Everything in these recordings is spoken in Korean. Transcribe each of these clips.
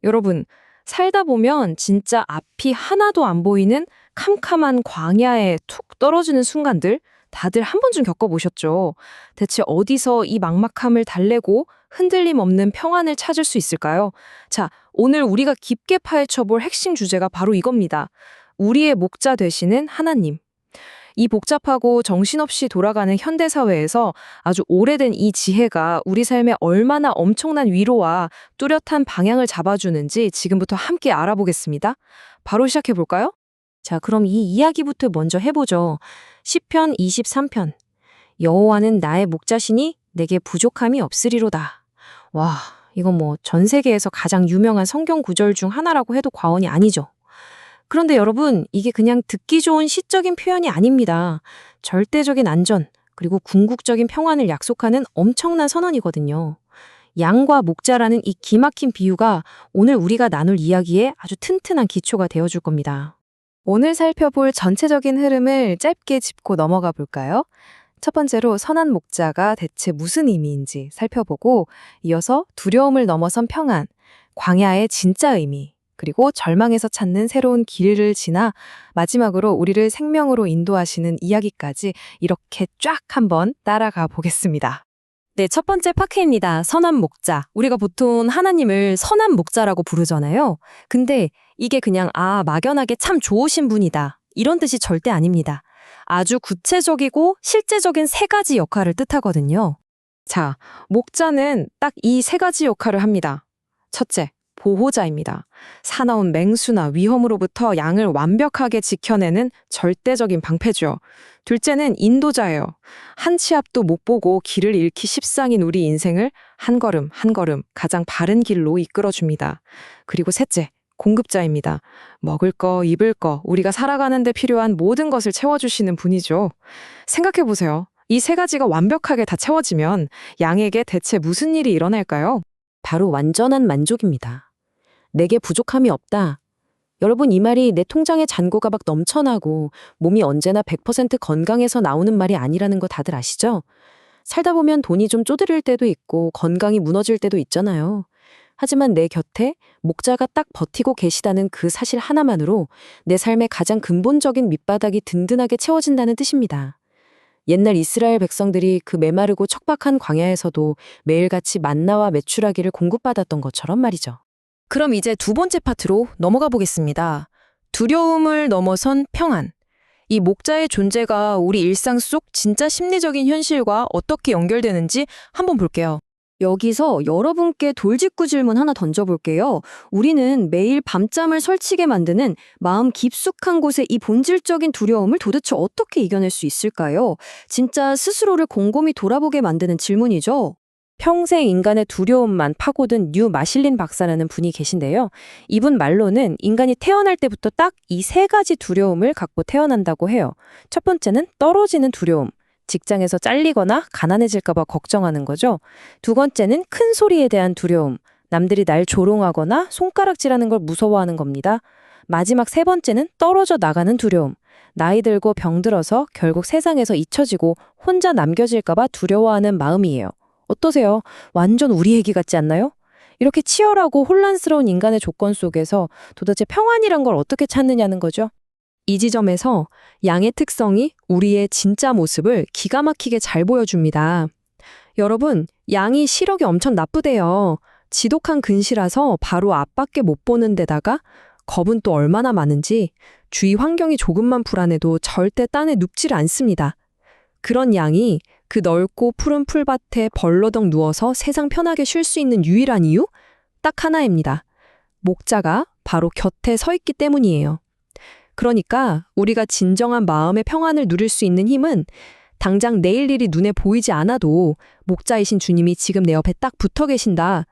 여러분, 살다 보면 진짜 앞이 하나도 안 보이는 캄캄한 광야에 툭 떨어지는 순간들 다들 한 번쯤 겪어보셨죠? 대체 어디서 이 막막함을 달래고 흔들림 없는 평안을 찾을 수 있을까요? 자, 오늘 우리가 깊게 파헤쳐볼 핵심 주제가 바로 이겁니다. 우리의 목자 되시는 하나님. 이 복잡하고 정신없이 돌아가는 현대사회에서 아주 오래된 이 지혜가 우리 삶에 얼마나 엄청난 위로와 뚜렷한 방향을 잡아주는지 지금부터 함께 알아보겠습니다. 바로 시작해볼까요? 자, 그럼 이 이야기부터 먼저 해보죠. 시편 23편. 여호와는 나의 목자시니 내게 부족함이 없으리로다. 와, 이건 뭐 전 세계에서 가장 유명한 성경 구절 중 하나라고 해도 과언이 아니죠. 그런데 여러분, 이게 그냥 듣기 좋은 시적인 표현이 아닙니다. 절대적인 안전, 그리고 궁극적인 평안을 약속하는 엄청난 선언이거든요. 양과 목자라는 이 기막힌 비유가 오늘 우리가 나눌 이야기에 아주 튼튼한 기초가 되어줄 겁니다. 오늘 살펴볼 전체적인 흐름을 짧게 짚고 넘어가 볼까요? 첫 번째로 선한 목자가 대체 무슨 의미인지 살펴보고 이어서 두려움을 넘어선 평안, 광야의 진짜 의미, 그리고 절망에서 찾는 새로운 길을 지나 마지막으로 우리를 생명으로 인도하시는 이야기까지 이렇게 쫙 한번 따라가 보겠습니다. 네, 첫 번째 파트입니다. 선한 목자. 우리가 보통 하나님을 선한 목자라고 부르잖아요. 근데 이게 그냥 막연하게 참 좋으신 분이다, 이런 뜻이 절대 아닙니다. 아주 구체적이고 실제적인 세 가지 역할을 뜻하거든요. 자, 목자는 딱 이 세 가지 역할을 합니다. 첫째, 보호자입니다. 사나운 맹수나 위험으로부터 양을 완벽하게 지켜내는 절대적인 방패죠. 둘째는 인도자예요. 한 치 앞도 못 보고 길을 잃기 십상인 우리 인생을 한 걸음 한 걸음 가장 바른 길로 이끌어줍니다. 그리고 셋째, 공급자입니다. 먹을 거, 입을 거, 우리가 살아가는 데 필요한 모든 것을 채워주시는 분이죠. 생각해보세요. 이 세 가지가 완벽하게 다 채워지면 양에게 대체 무슨 일이 일어날까요? 바로 완전한 만족입니다. 내게 부족함이 없다. 여러분, 이 말이 내 통장에 잔고가 막 넘쳐나고 몸이 언제나 100% 건강해서 나오는 말이 아니라는 거 다들 아시죠? 살다 보면 돈이 좀 쪼들릴 때도 있고 건강이 무너질 때도 있잖아요. 하지만 내 곁에 목자가 딱 버티고 계시다는 그 사실 하나만으로 내 삶의 가장 근본적인 밑바닥이 든든하게 채워진다는 뜻입니다. 옛날 이스라엘 백성들이 그 메마르고 척박한 광야에서도 매일같이 만나와 메추라기를 공급받았던 것처럼 말이죠. 그럼 이제 두 번째 파트로 넘어가 보겠습니다. 두려움을 넘어선 평안. 이 목자의 존재가 우리 일상 속 진짜 심리적인 현실과 어떻게 연결되는지 한번 볼게요. 여기서 여러분께 돌직구 질문 하나 던져볼게요. 우리는 매일 밤잠을 설치게 만드는 마음 깊숙한 곳의 이 본질적인 두려움을 도대체 어떻게 이겨낼 수 있을까요? 진짜 스스로를 곰곰이 돌아보게 만드는 질문이죠. 평생 인간의 두려움만 파고든 뉴 마실린 박사라는 분이 계신데요. 이분 말로는 인간이 태어날 때부터 딱 이 세 가지 두려움을 갖고 태어난다고 해요. 첫 번째는 떨어지는 두려움. 직장에서 잘리거나 가난해질까 봐 걱정하는 거죠. 두 번째는 큰 소리에 대한 두려움. 남들이 날 조롱하거나 손가락질하는 걸 무서워하는 겁니다. 마지막 세 번째는 떨어져 나가는 두려움. 나이 들고 병들어서 결국 세상에서 잊혀지고 혼자 남겨질까 봐 두려워하는 마음이에요. 어떠세요? 완전 우리 얘기 같지 않나요? 이렇게 치열하고 혼란스러운 인간의 조건 속에서 도대체 평안이란 걸 어떻게 찾느냐는 거죠. 이 지점에서 양의 특성이 우리의 진짜 모습을 기가 막히게 잘 보여줍니다. 여러분, 양이 시력이 엄청 나쁘대요. 지독한 근시라서 바로 앞밖에 못 보는 데다가 겁은 또 얼마나 많은지 주위 환경이 조금만 불안해도 절대 딴에 눕질 않습니다. 그런 양이 그 넓고 푸른 풀밭에 벌러덩 누워서 세상 편하게 쉴 수 있는 유일한 이유? 딱 하나입니다. 목자가 바로 곁에 서 있기 때문이에요. 그러니까 우리가 진정한 마음의 평안을 누릴 수 있는 힘은 당장 내일 일이 눈에 보이지 않아도 목자이신 주님이 지금 내 옆에 딱 붙어 계신다.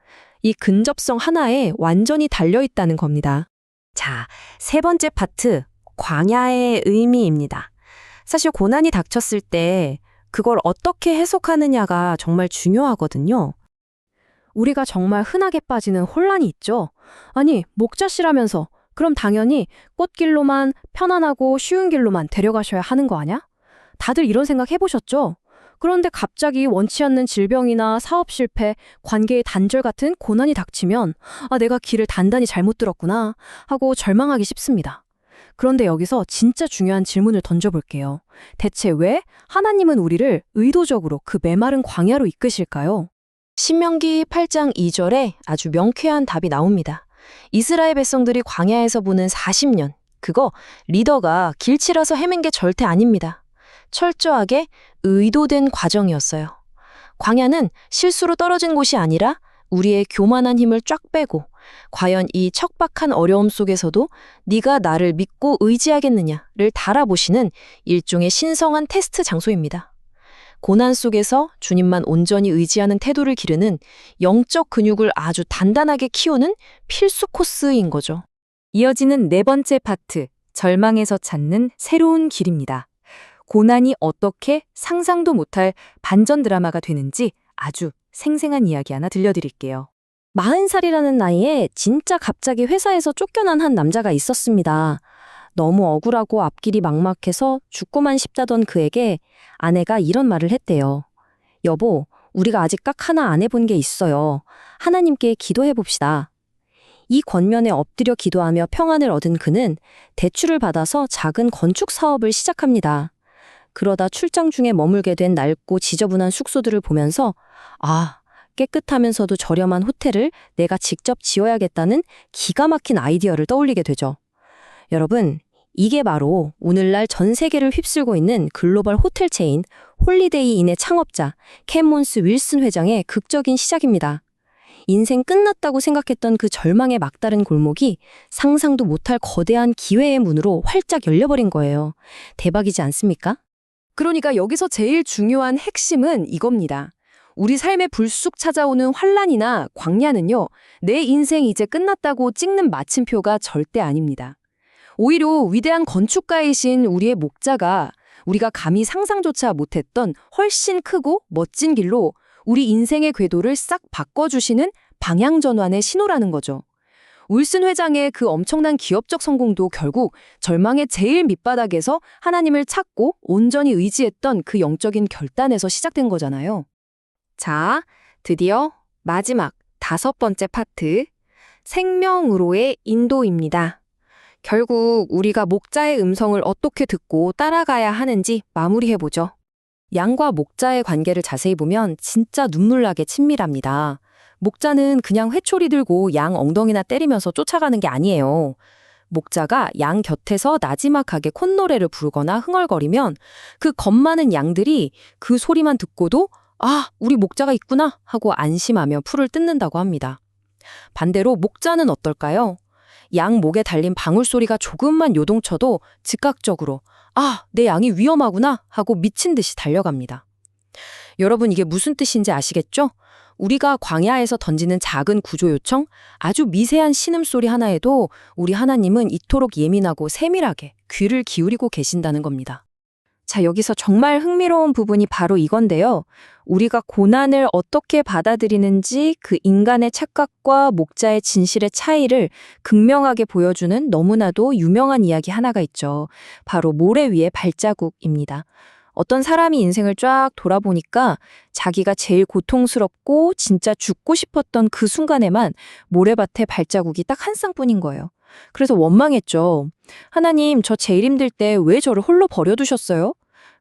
이 근접성 하나에 완전히 달려있다는 겁니다. 자, 세 번째 파트, 광야의 의미입니다. 사실 고난이 닥쳤을 때 그걸 어떻게 해석하느냐가 정말 중요하거든요. 우리가 정말 흔하게 빠지는 혼란이 있죠. 아니, 목자씨라면서 그럼 당연히 꽃길로만 편안하고 쉬운 길로만 데려가셔야 하는 거 아냐? 다들 이런 생각 해보셨죠? 그런데 갑자기 원치 않는 질병이나 사업 실패, 관계의 단절 같은 고난이 닥치면 내가 길을 단단히 잘못 들었구나 하고 절망하기 쉽습니다. 그런데 여기서 진짜 중요한 질문을 던져볼게요. 대체 왜 하나님은 우리를 의도적으로 그 메마른 광야로 이끄실까요? 신명기 8장 2절에 아주 명쾌한 답이 나옵니다. 이스라엘 백성들이 광야에서 보낸 40년, 그거 리더가 길치라서 헤맨 게 절대 아닙니다. 철저하게 의도된 과정이었어요. 광야는 실수로 떨어진 곳이 아니라 우리의 교만한 힘을 쫙 빼고 과연 이 척박한 어려움 속에서도 네가 나를 믿고 의지하겠느냐를 달아보시는 일종의 신성한 테스트 장소입니다. 고난 속에서 주님만 온전히 의지하는 태도를 기르는 영적 근육을 아주 단단하게 키우는 필수 코스인 거죠. 이어지는 네 번째 파트, 절망에서 찾는 새로운 길입니다. 고난이 어떻게 상상도 못할 반전 드라마가 되는지 아주 생생한 이야기 하나 들려드릴게요. 40살이라는 나이에 진짜 갑자기 회사에서 쫓겨난 한 남자가 있었습니다. 너무 억울하고 앞길이 막막해서 죽고만 싶다던 그에게 아내가 이런 말을 했대요. 여보, 우리가 아직 딱 하나 안 해본 게 있어요. 하나님께 기도해 봅시다. 이 권면에 엎드려 기도하며 평안을 얻은 그는 대출을 받아서 작은 건축 사업을 시작합니다. 그러다 출장 중에 머물게 된 낡고 지저분한 숙소들을 보면서 깨끗하면서도 저렴한 호텔을 내가 직접 지어야겠다는 기가 막힌 아이디어를 떠올리게 되죠. 여러분, 이게 바로 오늘날 전 세계를 휩쓸고 있는 글로벌 호텔 체인 홀리데이인의 창업자 캔몬스 윌슨 회장의 극적인 시작입니다. 인생 끝났다고 생각했던 그 절망의 막다른 골목이 상상도 못할 거대한 기회의 문으로 활짝 열려버린 거예요. 대박이지 않습니까? 그러니까 여기서 제일 중요한 핵심은 이겁니다. 우리 삶에 불쑥 찾아오는 환란이나 광야는요, 내 인생 이제 끝났다고 찍는 마침표가 절대 아닙니다. 오히려 위대한 건축가이신 우리의 목자가 우리가 감히 상상조차 못했던 훨씬 크고 멋진 길로 우리 인생의 궤도를 싹 바꿔주시는 방향전환의 신호라는 거죠. 윌슨 회장의 그 엄청난 기업적 성공도 결국 절망의 제일 밑바닥에서 하나님을 찾고 온전히 의지했던 그 영적인 결단에서 시작된 거잖아요. 자, 드디어 마지막 5번째 파트, 생명으로의 인도입니다. 결국 우리가 목자의 음성을 어떻게 듣고 따라가야 하는지 마무리해보죠. 양과 목자의 관계를 자세히 보면 진짜 눈물나게 친밀합니다. 목자는 그냥 회초리 들고 양 엉덩이나 때리면서 쫓아가는 게 아니에요. 목자가 양 곁에서 나지막하게 콧노래를 부르거나 흥얼거리면 그 겁 많은 양들이 그 소리만 듣고도 우리 목자가 있구나 하고 안심하며 풀을 뜯는다고 합니다. 반대로 목자는 어떨까요? 양 목에 달린 방울소리가 조금만 요동쳐도 즉각적으로 내 양이 위험하구나 하고 미친 듯이 달려갑니다. 여러분, 이게 무슨 뜻인지 아시겠죠? 우리가 광야에서 던지는 작은 구조 요청, 아주 미세한 신음소리 하나에도 우리 하나님은 이토록 예민하고 세밀하게 귀를 기울이고 계신다는 겁니다. 자, 여기서 정말 흥미로운 부분이 바로 이건데요. 우리가 고난을 어떻게 받아들이는지 그 인간의 착각과 목자의 진실의 차이를 극명하게 보여주는 너무나도 유명한 이야기 하나가 있죠. 바로 모래 위의 발자국입니다. 어떤 사람이 인생을 쫙 돌아보니까 자기가 제일 고통스럽고 진짜 죽고 싶었던 그 순간에만 모래밭에 발자국이 딱 한 쌍뿐인 거예요. 그래서 원망했죠. 하나님, 저 제일 힘들 때 왜 저를 홀로 버려두셨어요?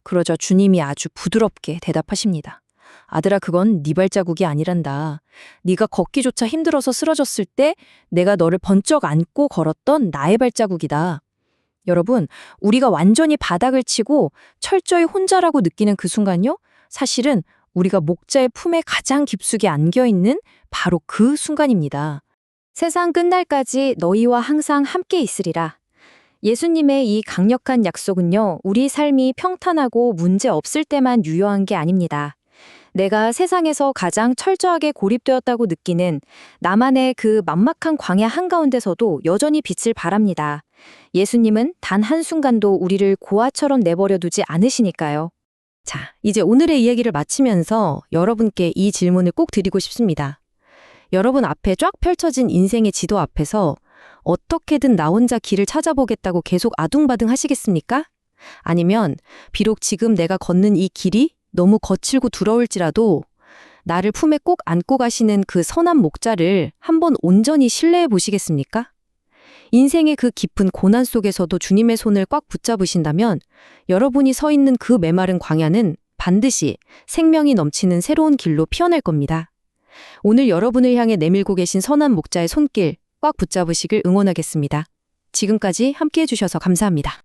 그러자 주님이 아주 부드럽게 대답하십니다. 아들아, 그건 네 발자국이 아니란다. 네가 걷기조차 힘들어서 쓰러졌을 때 내가 너를 번쩍 안고 걸었던 나의 발자국이다. 여러분, 우리가 완전히 바닥을 치고 철저히 혼자라고 느끼는 그 순간요? 사실은 우리가 목자의 품에 가장 깊숙이 안겨있는 바로 그 순간입니다. 세상 끝날까지 너희와 항상 함께 있으리라. 예수님의 이 강력한 약속은요, 우리 삶이 평탄하고 문제 없을 때만 유효한 게 아닙니다. 내가 세상에서 가장 철저하게 고립되었다고 느끼는 나만의 그 막막한 광야 한가운데서도 여전히 빛을 발합니다. 예수님은 단 한순간도 우리를 고아처럼 내버려 두지 않으시니까요. 자, 이제 오늘의 이야기를 마치면서 여러분께 이 질문을 꼭 드리고 싶습니다. 여러분 앞에 쫙 펼쳐진 인생의 지도 앞에서 어떻게든 나 혼자 길을 찾아보겠다고 계속 아둥바둥 하시겠습니까? 아니면 비록 지금 내가 걷는 이 길이 너무 거칠고 두려울지라도 나를 품에 꼭 안고 가시는 그 선한 목자를 한번 온전히 신뢰해 보시겠습니까? 인생의 그 깊은 고난 속에서도 주님의 손을 꽉 붙잡으신다면 여러분이 서 있는 그 메마른 광야는 반드시 생명이 넘치는 새로운 길로 피어날 겁니다. 오늘 여러분을 향해 내밀고 계신 선한 목자의 손길 꽉 붙잡으시길 응원하겠습니다. 지금까지 함께해 주셔서 감사합니다.